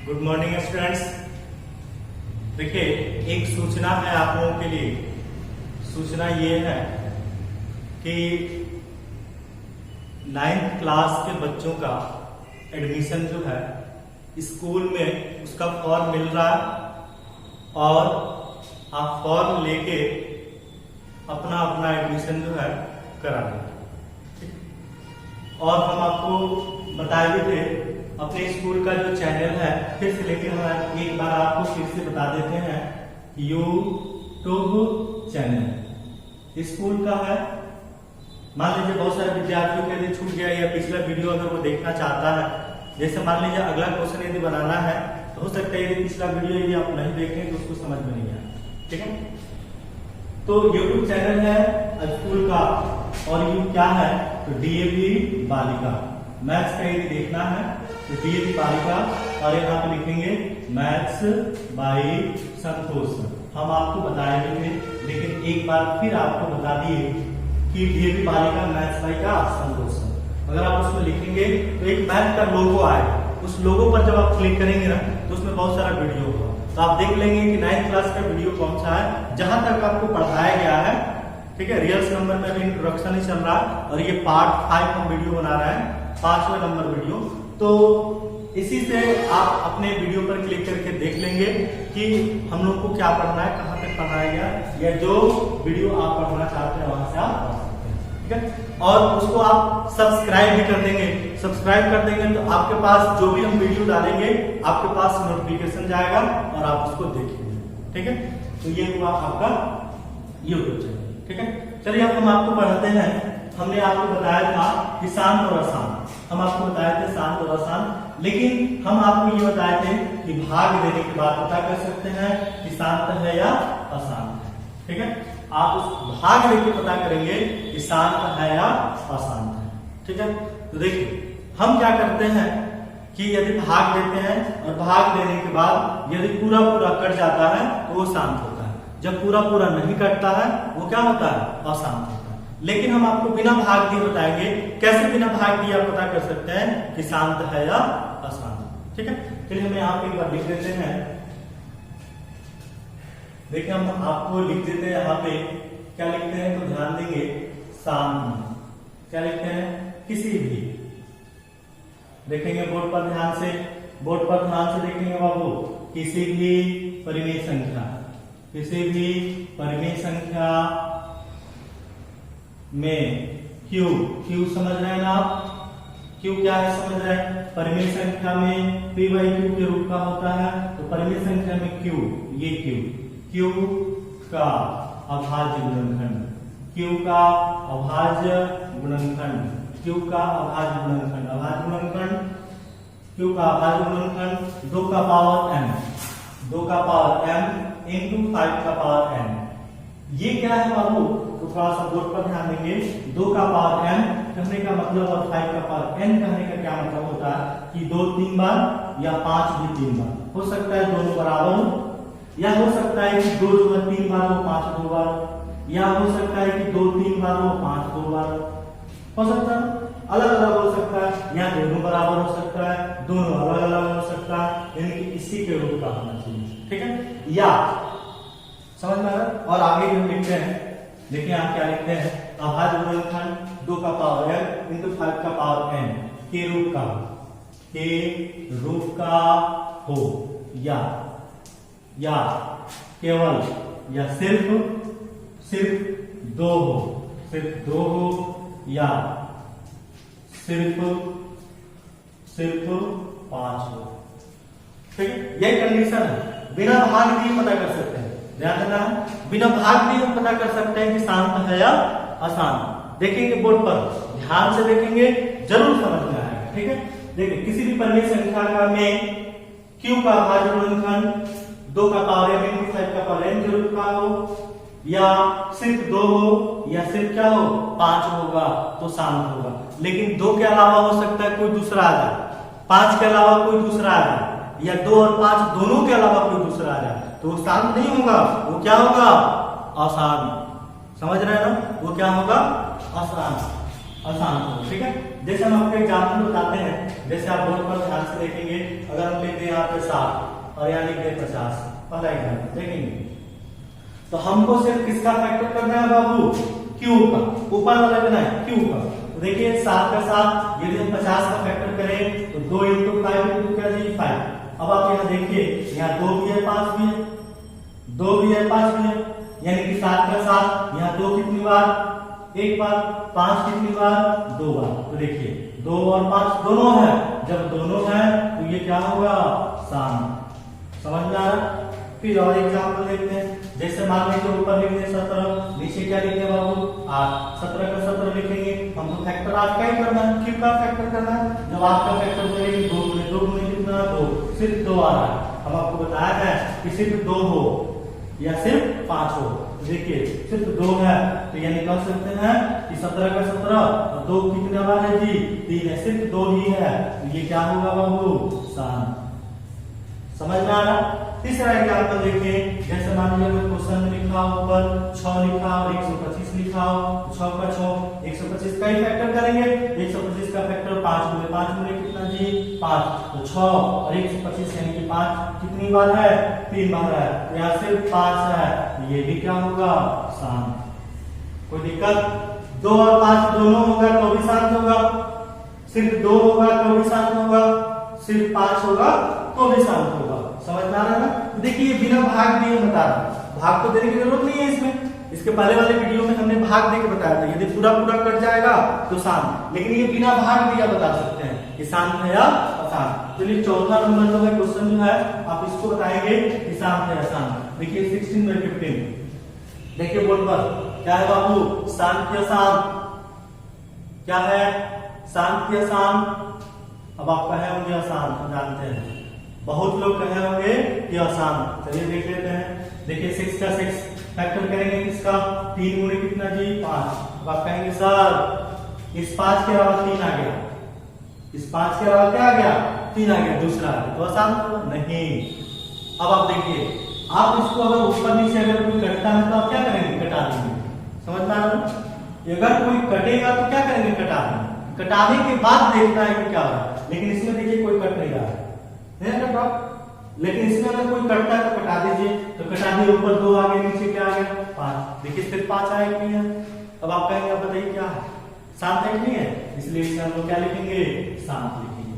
Good morning students. देखिए, एक सूचना है आप लोगों के लिए। सूचना ये है कि 9th क्लास के बच्चों का एडमिशन जो है स्कूल में उसका फॉर्म मिल रहा है और आप फॉर्म लेके अपना अपना एडमिशन जो है करा लें। और हम आपको बताए भी थे अपने स्कूल का जो चैनल है, फिर से लेके हम एक बार आपको फिर से बता देते हैं। यूट्यूब चैनल स्कूल का है। मान लीजिए बहुत सारे विद्यार्थियों के यदि छूट गया या पिछला वीडियो अगर वो देखना चाहता है, जैसे मान लीजिए अगला क्वेश्चन यदि बनाना है तो हो सकता है यदि पिछला वीडियो यदि आप नहीं देखें तो उसको समझ में नहीं आए। ठीक है, तो यूट्यूब चैनल है स्कूल का और ये क्या है तो डीएवी बालिका मैथ्स का यदि देखना है तो डीएवी बालिका और यहाँ पे लिखेंगे मैथ्स बाय संतोष। हम आपको बताए भी थे, लेकिन एक बार फिर आपको बता दिए कि डीएवी बालिका मैथ्स बाय का संतोष। अगर आप उसमें लिखेंगे तो एक मैथ का लोगो आएगा। उस लोगो पर जब आप क्लिक करेंगे ना तो उसमें बहुत सारा वीडियो होगा, तो आप देख लेंगे कि 9th क्लास का वीडियो कौन सा है जहां तक आपको पढ़ाया गया है। ठीक है, रियल्स नंबर में भी इंट्रोडक्शन ही चल रहा है और ये पार्ट 5 हम वीडियो बना रहे हैं, 5वां नंबर वीडियो। तो इसी से आप अपने वीडियो पर क्लिक करके देख लेंगे कि हम लोग को क्या पढ़ना है, कहां तक पढ़ाया गया, या जो वीडियो आप पढ़ना चाहते हैं वहां से आप पढ़ सकते हैं। ठीक है, और उसको आप सब्सक्राइब भी कर देंगे। सब्सक्राइब कर देंगे तो आपके पास जो भी हम वीडियो डालेंगे आपके पास नोटिफिकेशन जाएगा और आप उसको देखेंगे। ठीक है, तो ये हुआ आपका यूट्यूब चैनल। ठीक है, चलिए अब हम आपको पढ़ाते हैं। हमने आपको बताया था कि शांत और अशांत, हम आपको बताए थे शांत और अशांत, लेकिन हम आपको ये बताए थे कि भाग देने के बाद पता कर सकते हैं कि शांत है या अशांत है। ठीक है, आप उस भाग देके पता करेंगे कि शांत है या अशांत है। ठीक है, तो देखिए हम क्या करते हैं कि यदि भाग देते हैं और भाग देने के बाद यदि पूरा पूरा कट जाता है तो वो शांत होता है। जब पूरा पूरा नहीं कटता है वो क्या होता है, अशांत होता है। लेकिन हम आपको बिना भाग दिए बताएंगे कैसे बिना भाग दिए आप पता कर सकते हैं कि शांत है या अशांत। ठीक है, चलिए हम यहाँ पे एक बार लिख देते हैं। देखिए हम आपको लिख देते हैं यहाँ पे, क्या लिखते हैं तो ध्यान देंगे, शांत। क्या लिखते हैं, किसी भी, देखेंगे बोर्ड पर ध्यान से, बोर्ड पर ध्यान से देखेंगे बाबू, किसी भी परिमेय संख्या, किसी भी परिमेय संख्या में क्यू, क्यू समझ रहे हैं ना आप, क्यू क्या है समझ रहे हैं, परिमेय संख्या में पी बाई क्यू के रूप का होता है, तो परिमेय संख्या में क्यू, ये क्यू, क्यू का अभाज्य गुणनखंड, क्यू का अभाज्य गुणनखंड, क्यू का अभाज्य गुणनखंड, अभाज्य गुणनखंड, क्यू का अभाज्य गुणनखंड 2 का पावर m, 2 का पावर m इंटू 5 का पावर n। ये क्या है बाबू, तो थोड़ा सा बोर्ड पर ध्यान देंगे। 2 का पावर m कहने का मतलब और 5 का पावर n कहने का क्या मतलब होता है कि 2 3 बार या 5 भी 3 बार हो सकता है, दोनों बराबर हो, या हो सकता है कि 2 जो है 3 बार हो, 5 2 बार, या हो सकता है कि 2 3 बार हो, 5 2 बार हो सकता है, अलग अलग हो सकता है, या दोनों बराबर हो सकता है, दोनों अलग अलग हो सकता है, यानी कि इसी के रूप का होना चाहिए। ठीक है, या समझ में आ रहा है। और आगे हम लिखते हैं, देखिए आप क्या लिखते हैं, अभाज्य गुणनखंड 2 का पावर m इंटू 5 का पावर n के रूप का, के रूप का हो, या केवल या सिर्फ 2 हो, सिर्फ 2 हो, या सिर्फ 5 हो। ठीक है, यही कंडीशन है। बिना भाग दिए पता कर सकते हैं, ध्यान देना है, बिना भाग दिए हम पता कर सकते हैं कि शांत है या अशांत। देखेंगे बोर्ड पर, ध्यान से देखेंगे, जरूर समझ में आएगा। ठीक है, देखिए किसी भी परिमेय संख्या का में क्यू का अभाज्य गुणनखंड 2 का पावर m इंटू 5 का पावर n के रूप का हो, या सिर्फ 2 हो, या सिर्फ क्या हो 5 होगा तो शांत होगा। लेकिन 2 के अलावा हो सकता है कोई दूसरा आ जाए, 5 के अलावा कोई दूसरा आ जाए, या 2 और 5 दोनों के अलावा कोई दूसरा आ जाए तो वो शांत नहीं होगा, वो क्या होगा, अशांत। समझ रहे हैं ना, वो क्या होगा, अशांत। आसान होगा। ठीक है, जैसे हम आपको एग्जाम्पल बताते हैं, जैसे आप बोर्ड पर ध्यान से देखेंगे, अगर हम लिख दें यहाँ पे 7 और यहाँ लिख दें 50, पहला एग्जाम्पल देखेंगे तो हमको सिर्फ किसका फैक्टर करना है बाबू, क्यूब का, ऊपर वाला करना है क्यूब का। तो देखिए 7 का 7, यदि हम 50 का फैक्टर करें तो 2 × 5 × क्या जी 5। अब आप यहाँ देखिए, यहाँ 2 भी है 5 भी है, 2 भी है 5 भी है, यानी कि 7 का 7, यहाँ 2 कितनी बार, एक बार, 5 कितनी बार, 2 बार। तो देखिए 2 और 5 दोनों है, जब दोनों है तो ये क्या होगा, शांत। समझ में आ रहा? फिर और एग्जाम्पल देखते हैं, जैसे मान लीजिए ऊपर लिख दें 17, नीचे क्या लिखे बाबू 8, 17 का 17 लिखेंगे, हमको फैक्टर 8 का ही करना है, क्यों का फैक्टर करना है, जब 8 का फैक्टर करेंगे 2 × 2 × कितना 2, सिर्फ 2 आ रहा है। हम आपको बताया है कि सिर्फ 2 हो या सिर्फ 5 हो, देखिए सिर्फ 2 है तो यानी कह सकते हैं कि 17 का 17 और 2 कितने बार है जी 3 है, सिर्फ 2 ही है, तो ये क्या होगा बाबू, शांत। समझ में आ रहा? तीसरा एग्जाम्पल देखिए, जैसे मान लीजिए क्वेश्चन में लिखा हो ऊपर 6 लिखा और 125 लिखा हो, 6 का 6, 125 का ही फैक्टर करेंगे, 125 का फैक्टर 5 × 5 × कितना जी 5, तो 6 और 125 यानी कि 5 कितनी बार है, 3 बार है, तो यहाँ सिर्फ 5 है, तो ये भी क्या होगा, शांत। कोई दिक्कत? 2 और 5 दोनों होगा तो भी शांत होगा, सिर्फ 2 होगा तो भी शांत होगा, सिर्फ 5 होगा तो भी शांत होगा। समझ में आ रहा है ना? देखिए बिना भाग दिए बता रहा, भाग तो देने की जरूरत नहीं है इसमें, इसके पहले वाले वीडियो में हमने भाग दे के बताया था, यदि पूरा पूरा कट जाएगा तो शांत, लेकिन ये बिना भाग दिया बता सकते हैं कि शांत है या अशांत। चलिए चौथा नंबर जो है क्वेश्चन जो है आप इसको बताएंगे कि शांत है अशांत। देखिए 16/15, देखिए बोर्ड पर क्या है बाबू, शांत या अशांत, क्या है, शांत या अशांत। अब आप कहे होंगे अशांत, जानते हैं बहुत लोग कहे होंगे कि अशांत, चलिए देख लेते हैं। देखिए 6 का 6 फैक्टर करेंगे किसका, 3 × कितना जी 5। अब आप कहेंगे सर इस 5 के अलावा 3 आ गया, इस 5 के अलावा क्या आ गया, 3 आ गया, दूसरा तो अशांत नहीं। अब आप देखिए, आप इसको अगर ऊपर नीचे अगर कोई कटता है तो आप क्या करेंगे, कटा देंगे। समझ में आ रहा है? अगर कोई कटेगा तो क्या करेंगे, कटा देंगे, कटाने के बाद देखना है कि क्या हो रहा है। लेकिन इसमें देखिए कोई कट नहीं रहा है, लेकिन इसमें अगर कोई कटता है तो कटा दीजिए, तो कटा दिए, ऊपर 2 आ गए, नीचे क्या आ गया 5, देखिए सिर्फ 5 आया कि नहीं है। अब आप कहेंगे, आप बताइए क्या है, शांत है कि नहीं है, इसलिए इसमें हम लोग क्या लिखेंगे, शांत लिखेंगे।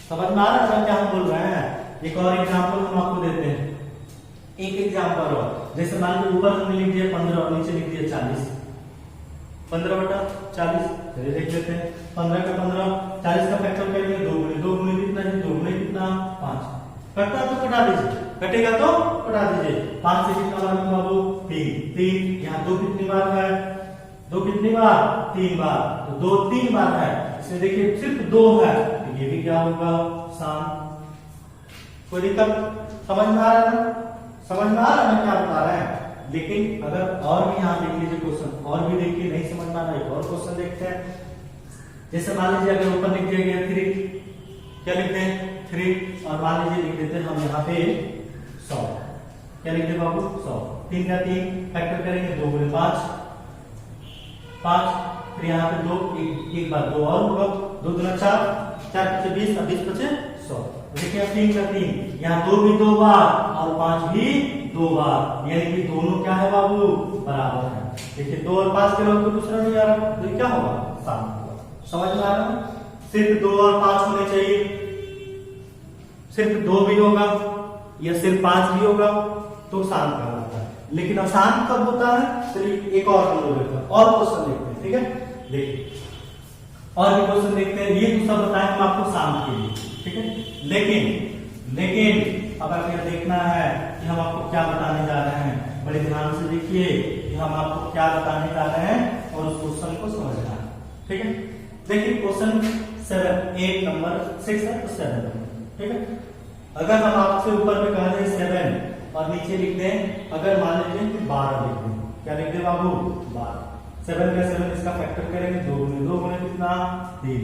समझ में आ रहा है क्या हम बोल रहे हैं? एक और एग्जाम्पल हम आपको देते हैं, एक एग्जाम्पल और, जैसे मान लीजिए ऊपर हमने लिख दिया 15 और नीचे लिख दिया 40, 15/40, चलिए देख लेते हैं। 15 का 15, 40 का फैक्टर करेंगे 2 × 2 × कितना जी 2 × कितना 5, कटता है तो कटा दीजिए, कटेगा तो कटा दीजिए। 5 से कितना बार बाबू 3, यहाँ 2 कितनी बार है, 2 कितनी बार 3 बार, तो 2 3 बार है, इसमें देखिए सिर्फ 2 है, तो ये भी क्या होगा, शांत। कोई दिक्कत? समझ में आ रहा है ना? समझ में आ रहा है क्या बता रहे हैं? लेकिन अगर और भी यहाँ देख लीजिए क्वेश्चन, और भी देखिए, नहीं समझ में आ रहा है एक और क्वेश्चन देखते हैं। जैसे मान लीजिए अगर ऊपर लिख दिया गया 3, क्या लिखते हैं 3, और मान लीजिए लिख देते हैं हम यहाँ पे 100, क्या लिखते हैं बाबू 100, 3 का 3 फैक्टर करेंगे 2 × 5, 5, फिर यहाँ पे 2, एक बार 2 और होगा, 2 × 4, 4 × 20 और 20 × 100। देखिए 3 का 3, यहाँ 2 भी 2 बार और 5 भी 2 बार, यानी कि दोनों क्या है बाबू, बराबर है। देखिए 2 और 5 के अलावा दूसरा नहीं आ रहा, तो क्या होगा, शांत होगा। समझ में आ रहा है? सिर्फ 2 और 5 होने चाहिए, सिर्फ 2 भी होगा या सिर्फ 5 भी होगा तो शांत कहलाता है, लेकिन अशांत कब होता है। चलिए एक और हम लोग देखते हैं, और क्वेश्चन देखते हैं, ठीक है। देखिए और भी क्वेश्चन देखते हैं, ये तो सब बताएं हम आपको शांत के लिए, ठीक है। लेकिन अब आपको देखना है कि हम आपको क्या बताने जा रहे हैं, बड़े ध्यान से देखिए कि हम आपको क्या बताने जा रहे हैं और उस क्वेश्चन को समझना है, ठीक है। देखिए क्वेश्चन 7, 8 नंबर 6 है तो 7 नंबर, ठीक है। अगर हम आपसे ऊपर में कह दें 7 और नीचे लिख दें, अगर मान लीजिए कि 12 लिख दें, क्या लिख दें बाबू 12, 7 का 7 इसका फैक्टर करेंगे 2 × 2 × कितना 3।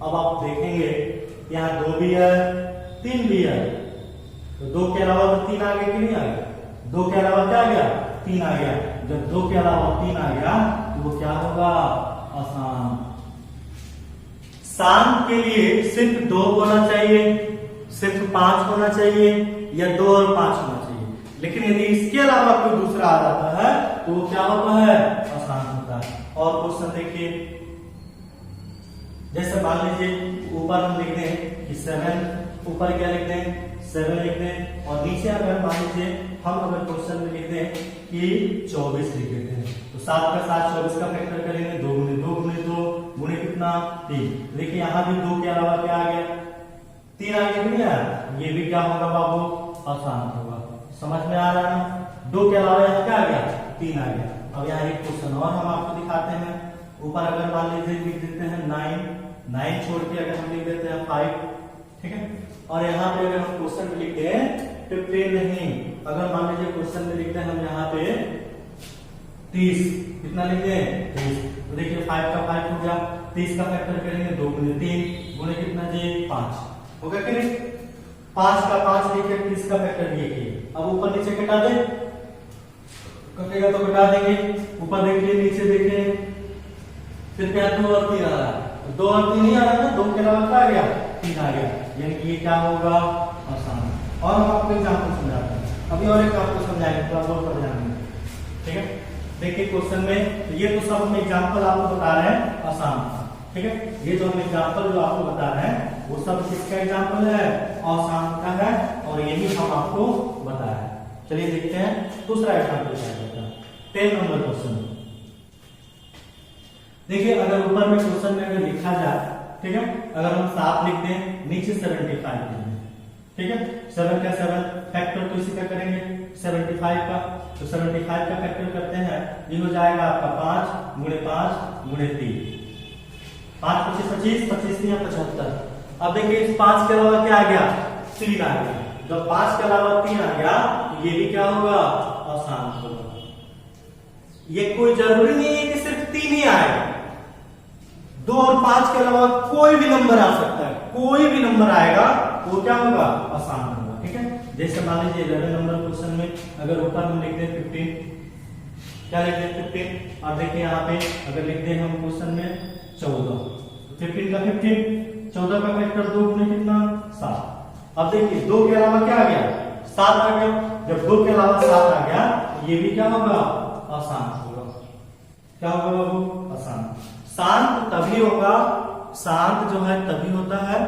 अब आप देखेंगे यहाँ 2 भी है 3 भी है, तो 2 के अलावा तो 3 आ गया कि नहीं आ गया, 2 के अलावा क्या आ गया 3 आ गया। जब 2 के अलावा 3 आ गया तो वो क्या होगा, आसान। शांत के लिए सिर्फ 2 होना चाहिए, सिर्फ 5 होना चाहिए, या 2 और 5 होना चाहिए। लेकिन यदि इसके अलावा कोई दूसरा आ जाता है तो वो क्या होता है? आसान होता है। और क्वेश्चन देखिए, जैसे मान लीजिए ऊपर हम लिख दें कि 7, ऊपर क्या लिख दें? 7 लिख दें, और नीचे अगर मान लीजिए हम अगर क्वेश्चन में लिख दें कि 24 लिख देते हैं, तो 7 का 7 24 का फैक्टर करेंगे, 2 गुने 2 गुने 2 गुने कितना? 3। देखिए यहाँ भी 2 के अलावा क्या आ गया? 3 आ गया, नहीं आया? ये भी क्या होगा बाबू? आसान होगा। समझ में आ रहा है ना? 2 के अलावा यहाँ क्या आ गया? 3 आ गया। अब यहाँ एक क्वेश्चन और हम आपको दिखाते हैं। ऊपर अगर मान लीजिए लिख देते हैं 9 छोड़ के अगर हम लिख देते हैं 5, ठीक है। और यहाँ पे अगर हम क्वेश्चन में लिखते हैं 15 नहीं, अगर मान लीजिए क्वेश्चन में लिखते हैं हम यहाँ पे 30, कितना लिखते हैं? 30। तो देखिए 5 का 5 हो गया, 30 का फैक्टर करेंगे 2 गुने 3 गुने कितना जी? 5 होगा कि नहीं? 5 का 5 लिखे, 30 का फैक्टर ये किए। अब ऊपर नीचे घटा दे, कटेगा तो घटा देंगे। ऊपर देखिए, नीचे देखिए, फिर क्या 2 और 3 आ रहा है? 2 और 3 नहीं आ रहा है, 2 के अलावा क्या आ गया? 3 आ गया, यानी कि ये क्या होगा? आसान। और हम आपको एग्जाम्पल समझाते हैं, अभी और एक आपको समझाएंगे, थोड़ा बहुत पढ़ जाएंगे, ठीक है। देखिए क्वेश्चन में ये तो सब हम एग्जाम्पल आपको बता रहे हैं आसान, ठीक है। ये जो हम एग्जाम्पल जो आपको बता रहे हैं वो सब किसका एग्जाम्पल है? आसान का है, और यही हम आपको बताया है। चलिए देखते हैं दूसरा एग्जाम्पल क्या है। 10 नंबर क्वेश्चन। देखिए अगर ऊपर में क्वेश्चन में अगर लिखा जाए, ठीक है, अगर हम 7 लिख दें, नीचे 75 लिख दें, ठीक है। 7 का 7 फैक्टर तो इसी का करेंगे 75 का, तो 75 का फैक्टर करते हैं, ये हो जाएगा आपका 5 गुणे 5 गुणे 3, 5 25 25 25 या 75। अब देखिए इस 5 के अलावा क्या आ गया? 3 आ गया। जब 5 के अलावा 3 आ गया तो ये भी क्या होगा? आसान होगा। ये कोई जरूरी नहीं है कि सिर्फ 3 ही आएगा, 2 और 5 के अलावा कोई भी नंबर आ सकता है, कोई भी नंबर आएगा वो क्या होगा? आसान होगा, ठीक है। जैसे मान लीजिए 11 नंबर क्वेश्चन में अगर ऊपर हम लिख दें 15, क्या लिख दें? 15, और देखिए यहाँ पे अगर लिख दें हम क्वेश्चन में 14, 15 का 15, 14 का फैक्टर 2 गुने कितना? 7। अब देखिए 2 के अलावा क्या आ गया? 7 आ गया। जब 2 के अलावा 7 आ गया तो ये भी क्या होगा? आसान होगा। क्या होगा बाबू? आसान। शांत तभी होगा, शांत जो है तभी होता है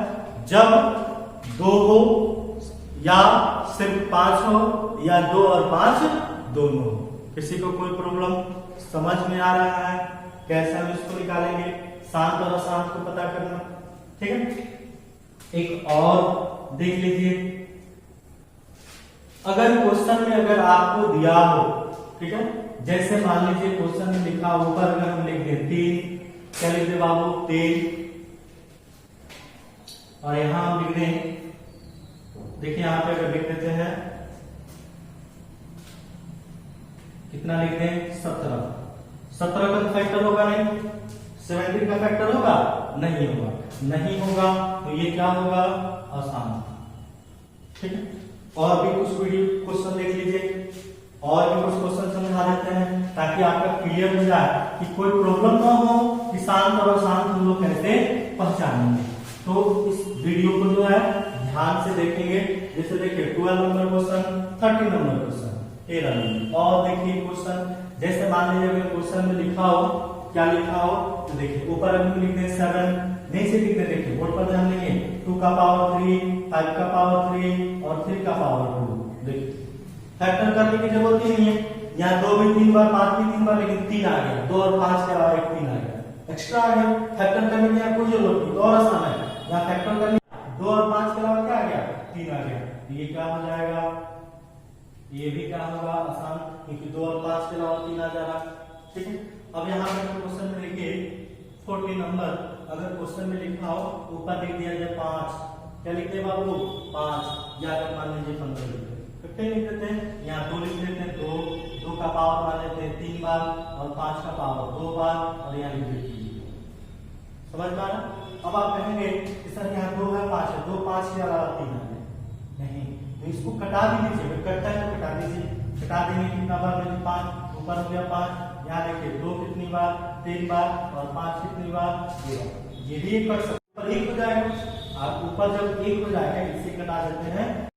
जब 2 हो या सिर्फ 5 हो, या 2 और 5 दोनों हो। किसी को कोई प्रॉब्लम समझ में आ रहा है? कैसे हम इसको निकालेंगे शांत और अशांत को पता करना, ठीक है। एक और देख लीजिए, अगर क्वेश्चन में अगर आपको दिया हो, ठीक है, जैसे मान लीजिए क्वेश्चन में लिखा ऊपर अगर हम लिख दें 3, क्या लिख दे बाबू? 3, और यहां हम लिख दें, देखिए यहां पे अगर लिख देते हैं कितना लिख दें? 17। 17 का फैक्टर होगा नहीं, 17 का फैक्टर होगा नहीं होगा, नहीं होगा तो ये क्या होगा? आसान, ठीक है। और भी कुछ वीडियो क्वेश्चन देख लीजिए, और भी कुछ क्वेश्चन समझा देते हैं ताकि आपका क्लियर हो जाए कि कोई प्रॉब्लम ना हो कि शांत और अशांत हम लोग कैसे पहचानेंगे। तो इस वीडियो को जो है ध्यान से देखेंगे। जैसे देखिए 12 number question, 13 number question, 13 number. और देखिए क्वेश्चन, जैसे मान लीजिए अगर क्वेश्चन में लिखा हो, क्या लिखा हो तो देखिए ऊपर हम लिखते हैं 7, नीचे लिखते देखिए बोर्ड पर ध्यान देंगे 2 का पावर 3, 5 का पावर 3 और 3 का पावर 2। देखिए फैक्टर करने की जरूरत ही नहीं है, यहाँ 2 भी 3 बार, 5 भी 3 बार, लेकिन 3 आ गया। 2 और 5 के अलावा एक 3 आ गया, एक्स्ट्रा आ गया। फैक्टर करने की यहाँ कोई जरूरत नहीं, और आसान है। यहाँ फैक्टर करने 2 और 5 के अलावा क्या आ गया? 3 आ गया। ये क्या हो जाएगा? ये भी क्या होगा? आसान, क्योंकि 2 और 5 के अलावा 3 आ जा रहा, ठीक है। अब यहाँ पे क्वेश्चन में लिखिए 40 नंबर, अगर क्वेश्चन में लिखा हो ऊपर लिख दिया जाए 5, क्या लिखते हैं बाबू? 5, या अगर मान लीजिए 15 लिखते हैं, कितने लिख देते हैं? यहाँ 2 लिख देते हैं, 2 का पावर मान लेते हैं 3 बार, और 5 का पावर 2 बार, और यहाँ लिख देते हैं। समझ में आ रहा? अब आप कहेंगे कि सर यहाँ 2 है 5 है, 2 5 के अलावा 3 है, नहीं, तो इसको कटा भी दीजिए, कटता है तो कटा दीजिए। कटा देंगे कितना बार? 5 ऊपर हो गया 5, यहाँ देखिए 2 कितनी बार? 3 बार और 5 कितनी बार 2 बार। ये भी एक कर सकते, ऊपर 1 हो जाएगा। आप ऊपर जब 1 हो जाएगा इसे घटा देते हैं